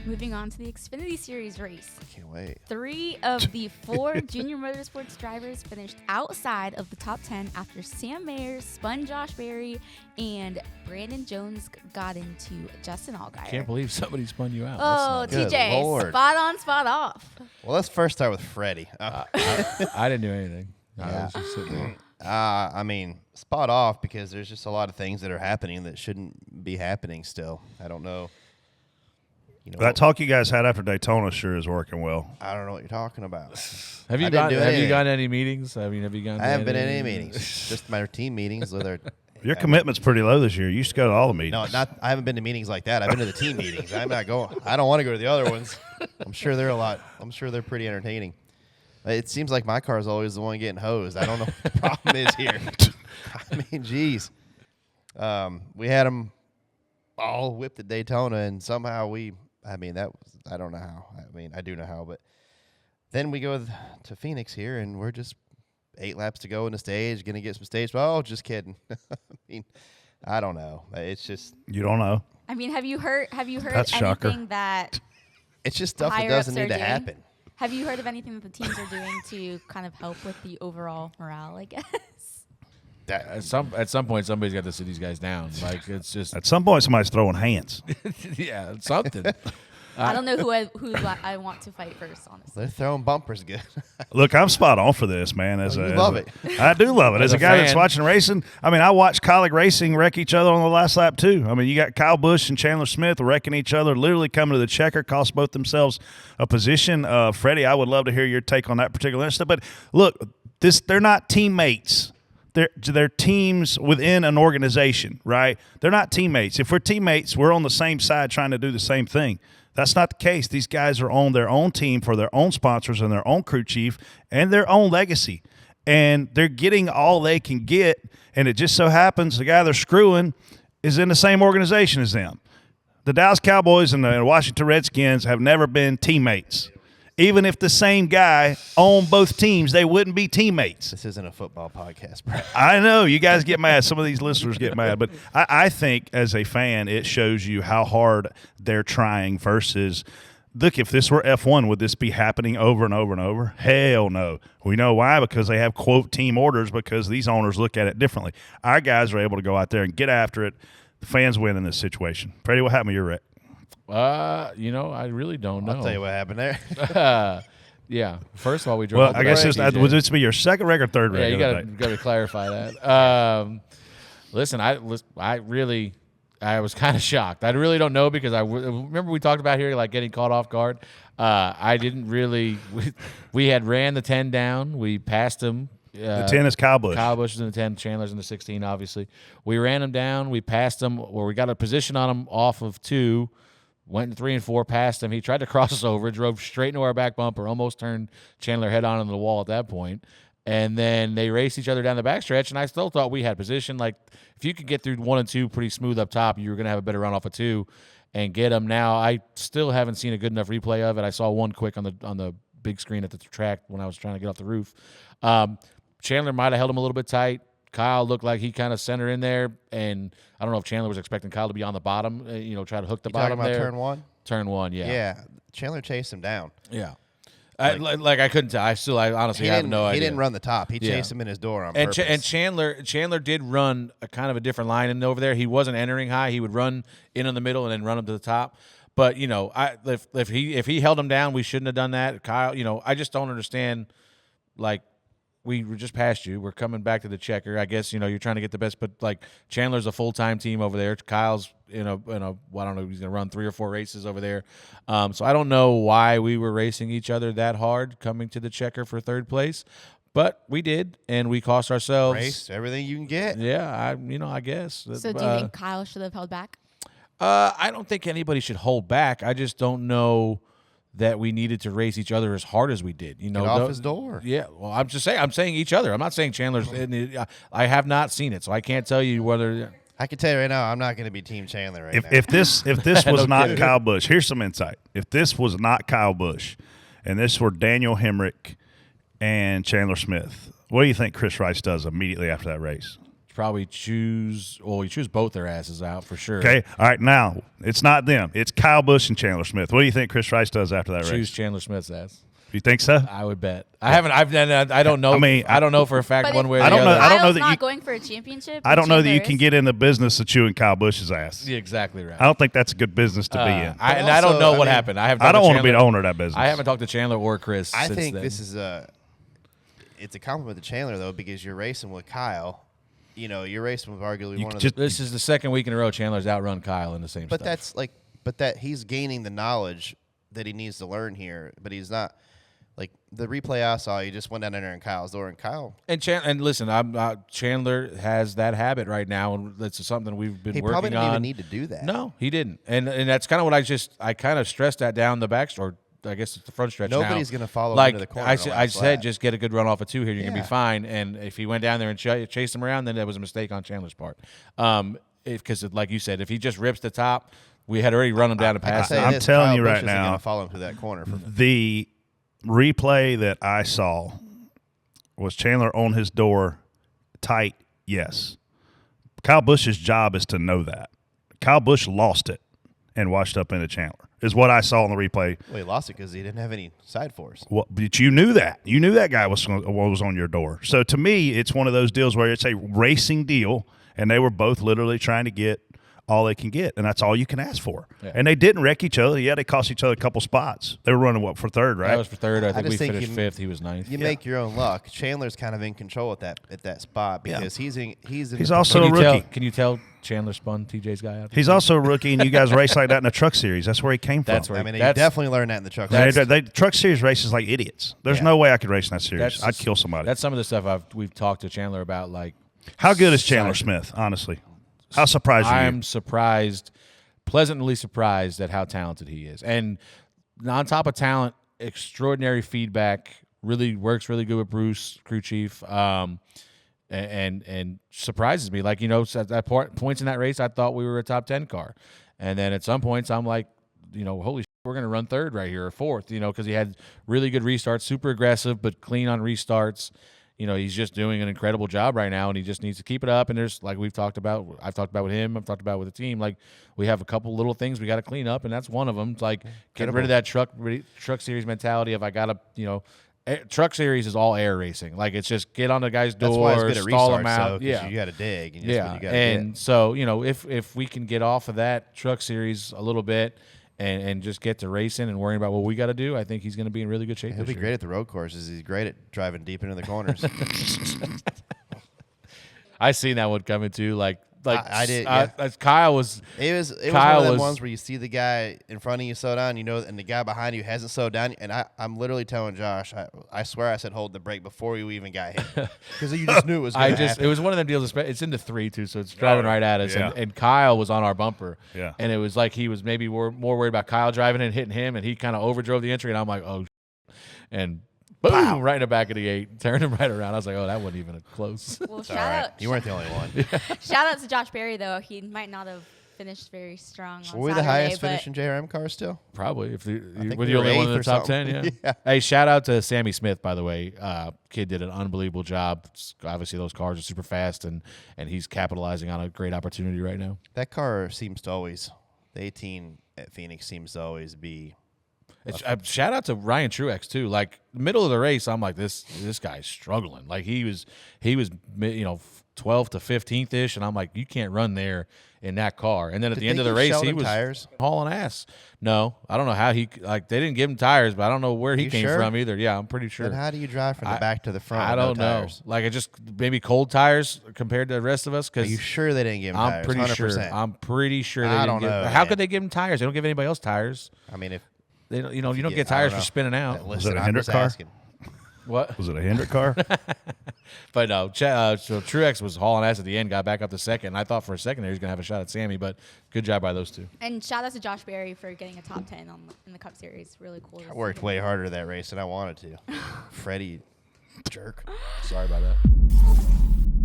Moving on to the Xfinity Series race. Can't wait. 3 of the 4 Junior Motorsports drivers finished outside of the top 10 after Sam Mayer spun Josh Berry and Brandon Jones got into Justin Allgaier. Can't believe somebody spun you out. Oh, Good TJ, Lord. spot on, spot off. Well, let's first start with Freddie. I didn't do anything. I Yeah. was just sitting there. I mean, spot off because there's just a lot of things that are happening that shouldn't be happening still. I don't know. You know, That talk you guys had after Daytona sure is working well. I don't know what you're talking about. Have you I didn't gone? do Have you anything. gone to any meetings? I mean, have you gone? I haven't been in any meetings. Just my team meetings with our. Your commitment's pretty low this year. You used to go to all the meetings. No, not. I haven't been to meetings like that. I've been to the team meetings. I'm not going. I don't want to go to the other ones. I'm sure they're a lot. I'm sure they're pretty entertaining. It seems like my car is always the one getting hosed. I don't know what the problem is here. I mean, geez. We had them all whipped at Daytona, and somehow I mean, that was. I don't know how. I mean, I do know how, but then we go to Phoenix here, and we're just 8 laps to go in the stage, gonna get some stage. Oh, just kidding. I mean, I don't know. It's just. You don't know. I mean, have you heard That's anything shocker. that It's just stuff that higher-ups doesn't are need to doing? happen. Have you heard of anything that the teams are doing to kind of help with the overall morale, I guess? At some point, somebody's got to sit these guys down. Like it's just At some point, somebody's throwing hands. yeah, it's something. I don't know who I want to fight first, honestly. They're throwing bumpers good. Look, I'm spot on for this, man. you love it. I do love it. As As a a guy that's fan. watching racing, I mean, I watched colleague racing wreck each other on the last lap, too. I mean, you got Kyle Busch and Chandler Smith wrecking each other, literally coming to the checker, cost both themselves a position. Freddie, I would love to hear your take on that particular incident. But look, they're not teammates. They're teams within an organization, right? They're not teammates. If we're teammates, we're on the same side trying to do the same thing. That's not the case. These guys are on their own team for their own sponsors and their own crew chief and their own legacy. And they're getting all they can get, and it just so happens the guy they're screwing is in the same organization as them. The Dallas Cowboys and the Washington Redskins have never been teammates. Even if the same guy owned both teams, they wouldn't be teammates. This isn't a football podcast, bro. I know you guys get mad. Some of these listeners get mad, but I think as a fan, it shows you how hard they're trying versus, look, if this were F1, would this be happening over and over and over? Hell no. We know why, because they have, quote, team orders, because these owners look at it differently. Our guys are able to go out there and get after it. The fans win in this situation. Freddie, what happened to your wreck? I really don't know. I'll tell you what happened there. Yeah. First of all, we drove. Well, all the I guess way. would this be your second wreck or third Yeah, wreck? you of the day? got to clarify that. Listen, I was kind of shocked. I really don't know because remember we talked about here like getting caught off guard. I didn't really. We had ran the 10 down. We passed them. The 10 is Kyle Busch. Kyle Busch is in the 10. Chandler's in the 16. Obviously, we ran them down. We passed them, where we got a position on them off of 2. Went in 3 and 4, passed him. He tried to cross us over, drove straight into our back bumper, almost turned Chandler head on into the wall at that point. And then they raced each other down the backstretch, and I still thought we had position. Like, if you could get through 1 and 2 pretty smooth up top, you were going to have a better run off of 2 and get them. Now, I still haven't seen a good enough replay of it. I saw one quick on the big screen at the track when I was trying to get off the roof. Chandler might have held him a little bit tight. Kyle looked like he kind of centered in there, and I don't know if Chandler was expecting Kyle to be on the bottom, try to hook the bottom Talking about there. turn 1? Turn 1, yeah. Yeah. Chandler chased him down. Yeah. I couldn't tell. I honestly have no idea. He didn't run the top. He Yeah. chased him in his door on And, purpose. and Chandler did run a kind of a different line in over there. He wasn't entering high. He would run in the middle and then run up to the top. But if he held him down, we shouldn't have done that. Kyle, I just don't understand. Like, we were just past you. We're coming back to the checker. I guess you're trying to get the best. But like Chandler's a full-time team over there. Kyle's I don't know. He's gonna run 3 or 4 races over there. So I don't know why we were racing each other that hard coming to the checker for 3rd place. But we did, and we cost ourselves. Raced everything you can get. Yeah, I guess. So do you think Kyle should have held back? I don't think anybody should hold back. I just don't know that we needed to race each other as hard as we did. Get off his door. Yeah, well, I'm saying each other. I'm not saying Chandler's. I have not seen it, so I can't tell you whether. I can tell you right now, I'm not going to be Team Chandler right now. If this No was not kidding. Kyle Busch, here's some insight. If this was not Kyle Busch, and this were Daniel Hemrick and Chandler Smith, what do you think Chris Rice does immediately after that race? probably choose both their asses out for sure. Okay. All right. Now, it's not them. It's Kyle Busch and Chandler Smith. What do you think Chris Rice does after that Choose race? Chandler Smith's ass. You think so? I would bet. I don't know. I mean, I don't know for a fact But one if way or I the don't know- other. I don't know Kyle's that not you- going for a championship. I don't know that you Chandler can is. get in the business of chewing Kyle Busch's ass. You're exactly right. I don't think that's a good business to be in. I don't know what happened. I I don't want to be the owner of that business. I haven't talked to Chandler or Chris. I since think then. this is it's a compliment to Chandler though, because you're racing with Kyle. You know, you're racing with arguably one of the. This is the second week in a row Chandler's outrun Kyle in the same But stuff. that he's gaining the knowledge that he needs to learn here, but he's not. Like the replay I saw, he just went down there in Kyle's door, and Kyle. And listen, Chandler has that habit right now, and that's something we've been He working on. probably didn't even need to do that. No, he didn't, and that's kind of what I kind of stressed that down the back, or I guess it's the front stretch. Nobody's now. going to follow him like into the corner. I on the said, last lap. just get a good run off of 2 here, you're gonna Yeah. be fine. And if he went down there and chased him around, then that was a mistake on Chandler's part. Because like you said, if he just rips the top, we had already run him down to I can pass say him. I'm this, telling Kyle you Busch right isn't now- going to follow him through that corner. The replay that I saw was Chandler on his door tight, yes. Kyle Busch's job is to know that. Kyle Busch lost it and washed up into Chandler, is what I saw in the replay. Well, he lost it because he didn't have any side force. Well, but you knew that. You knew that guy was on your door. So to me, it's one of those deals where it's a racing deal, and they were both literally trying to get all they can get, and that's all you can ask for. Yeah. And they didn't wreck each other. Yeah, they cost each other a couple spots. They were running, what, for third, right? That was for third. I think we just think finished you- 5th. He was 9th. You make your own luck. Chandler's kind of in control at that spot because he's also Can a you tell? rookie. Can you tell Chandler spun TJ's guy out? He's also a rookie, and you guys race like that in the truck series. That's where he came from. That's where I mean, he That's- definitely learned that in the truck. They truck series races like idiots. There's Yeah. no way I could race in that series. That's I'd kill somebody. That's some of the stuff we've talked to Chandler about. Like, How good is Chandler Size. Smith, honestly? How surprised are I you? am surprised, pleasantly surprised at how talented he is. And on top of talent, extraordinary feedback. Really works really good with Bruce, crew chief, and surprises me. Like, at that points in that race, I thought we were a top 10 car, and then at some points, I'm like, holy shit, we're going to run third right here or fourth. Because he had really good restarts, super aggressive but clean on restarts. He's just doing an incredible job right now, and he just needs to keep it up. And there's, like I've talked about with him, I've talked about with the team, like we have a couple little things we got to clean up, and that's one of them. It's like get rid of that truck series mentality of I got to, truck series is all air racing. Like it's just get on the guy's door, That's why it's good at stall restarts, him out. though, 'cause Yeah, you got to dig. And yeah. you gotta And get. so, if we can get off of that truck series a little bit and just get to racing and worrying about what we got to do, I think he's going to be in really good shape. He'll this be year. great at the road courses. He's great at driving deep into the corners. I seen that one coming too. Like I did, yeah. Kyle was. It was one Kyle of them was- ones where you see the guy in front of you slow down, and the guy behind you hasn't slowed down. And I'm literally telling Josh, I swear I said hold the brake before you even got hit because you just knew it was going to happen. It was one of them deals. It's into 3 too, so it's driving right at us. Yeah. And Kyle was on our bumper. Yeah. And it was like he was maybe more worried about Kyle driving and hitting him, and he kind of overdrove the entry. And I'm like, oh, and boom, right in the back of the 8, turned him right around. I was like, oh, that wasn't even close. Well, It's all right. You weren't the only one. shout out to Josh Berry though. He might not have finished very strong. On Were we the Saturday, highest but finishing JRM car still? Probably if think we're we the were only one in 8th the or top something. 10. Yeah. Yeah. Hey, shout out to Sammy Smith, by the way. Kid did an unbelievable job. Obviously, those cars are super fast, and he's capitalizing on a great opportunity right now. That car seems to always, the 18 at Phoenix seems to always be. Shout out to Ryan Truex too. Like middle of the race, I'm like this guy's struggling. Like he was 12th to 15th ish, and I'm like, you can't run there in that car. And then at Did the end they of the give race, Sheldon he was tires? hauling ass. No, I don't know how they didn't give him tires, but I don't know where he You came sure? from either. Yeah, I'm pretty sure. Then how do you drive from the back to the front? I with no don't know. tires? Like it just maybe cold tires compared to the rest of us. Are Because you sure they didn't give him I'm tires? pretty 100%. sure. I'm pretty sure they I didn't don't give. know, How man. could they give him tires? They don't give anybody else tires. I mean, if They don't. You don't Yeah, get I tires don't for know. spinning out. listen, it a I'm Hendrick just car? asking. What? Was it a Hendrick car? But no, so Truex was hauling ass at the end, got back up to second. And I thought for a second there he was going to have a shot at Sammy, but good job by those two. and shout out to Josh Berry for getting a top 10 in the Cup Series. Really cool. to I worked see. way harder that race than I wanted to. Freddie, jerk. Sorry about that.